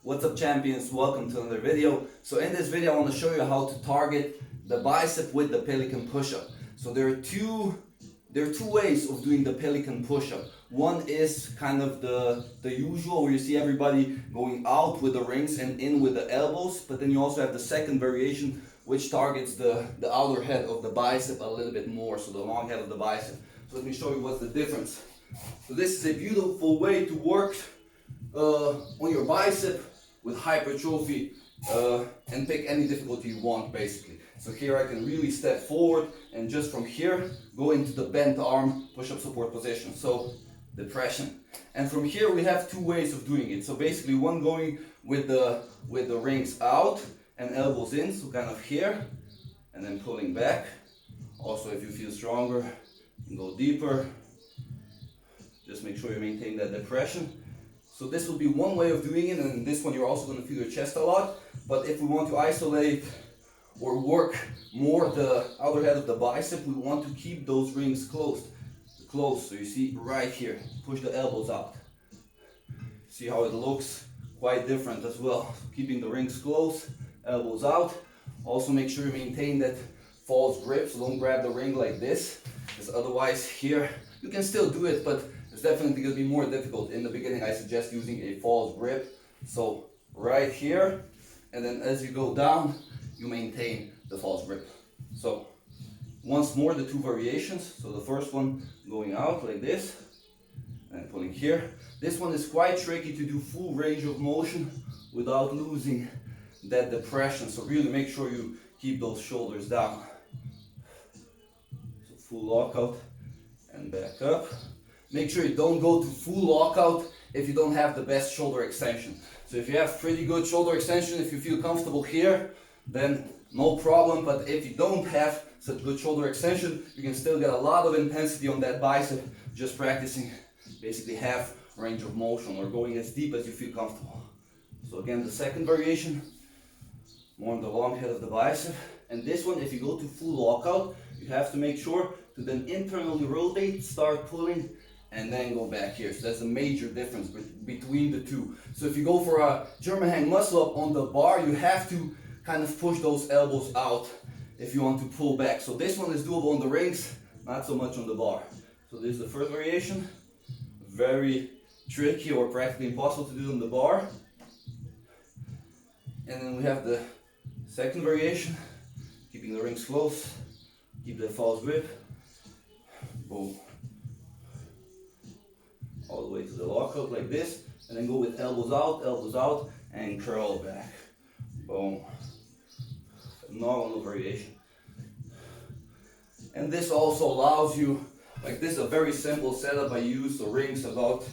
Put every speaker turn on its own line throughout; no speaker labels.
What's up, champions? Welcome to another video. So in this video I want to show you how to target the bicep with the Pelican push-up. So there are two ways of doing the Pelican push-up. One is kind of the usual, where you see everybody going out with the rings and in with the elbows, but then you also have the second variation, which targets the outer head of the bicep a little bit more, so the long head of the bicep. So let me show you what's the difference. So this is a beautiful way to work on your bicep with hypertrophy, and pick any difficulty you want, basically. So here I can really step forward and just from here go into the bent arm push-up support position, so depression. And from here we have two ways of doing it. So basically one going with the rings out and elbows in, so kind of here, and then pulling back. Also, if you feel stronger, you can go deeper. Just make sure you maintain that depression. So this will be one way of doing it, and in this one you're also going to feel your chest a lot. But if we want to isolate or work more the outer head of the bicep, we want to keep those rings closed. So you see right here, push the elbows out. See how it looks quite different as well. So keeping the rings closed, elbows out. Also make sure you maintain that false grip, so don't grab the ring like this, because otherwise here, you can still do it, but it's definitely going to be more difficult. In the beginning I suggest using a false grip. So right here, and then as you go down, you maintain the false grip. So once more, the two variations. So the first one going out like this and pulling here. This one is quite tricky to do full range of motion without losing that depression. So really make sure you keep those shoulders down. So full lockout and back up. Make sure you don't go to full lockout if you don't have the best shoulder extension. So if you have pretty good shoulder extension, if you feel comfortable here, then no problem. But if you don't have such good shoulder extension, you can still get a lot of intensity on that bicep just practicing basically half range of motion or going as deep as you feel comfortable. So again, the second variation, more on the long head of the bicep. And this one, if you go to full lockout, you have to make sure to then internally rotate, start pulling, and then go back here. So that's a major difference between the two. So if you go for a German hang muscle up on the bar, you have to kind of push those elbows out if you want to pull back. So this one is doable on the rings, not so much on the bar. So this is the first variation. Very tricky or practically impossible to do on the bar. And then we have the second variation, keeping the rings close, keep the false grip, boom. All the way to the lockout like this, and then go with elbows out, and curl back. Boom. Phenomenal variation. And this also allows you, like this is a very simple setup. I use the rings about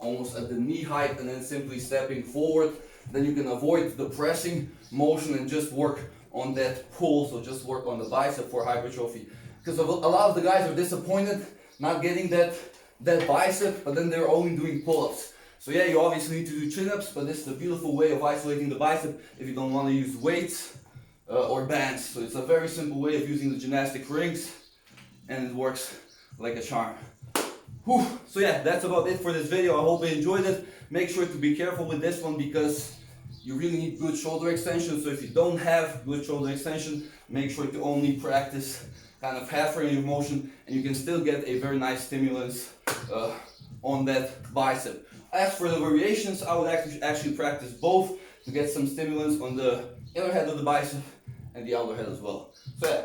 almost at the knee height and then simply stepping forward. Then you can avoid the pressing motion and just work on that pull, so just work on the bicep for hypertrophy. Because a lot of the guys are disappointed not getting that bicep, but then they're only doing pull-ups. So yeah, you obviously need to do chin-ups, but this is a beautiful way of isolating the bicep if you don't want to use weights or bands. So it's a very simple way of using the gymnastic rings, and it works like a charm. Whew. So yeah, that's about it for this video. I hope you enjoyed it. Make sure to be careful with this one because you really need good shoulder extension. So if you don't have good shoulder extension, make sure to only practice kind of half range of motion, and you can still get a very nice stimulus on that bicep. As for the variations, I would actually practice both to get some stimulus on the inner head of the bicep and the outer head as well. So yeah,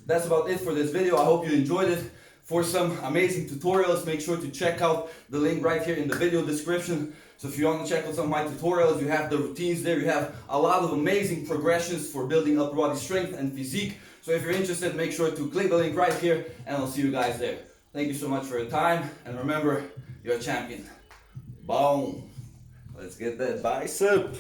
that's about it for this video. I hope you enjoyed it. For some amazing tutorials, make sure to check out the link right here in the video description. So if you want to check out some of my tutorials, you have the routines there. You have a lot of amazing progressions for building upper body strength and physique. So if you're interested, make sure to click the link right here, and I'll see you guys there. Thank you so much for your time, and remember, you're a champion. Boom. Let's get that bicep.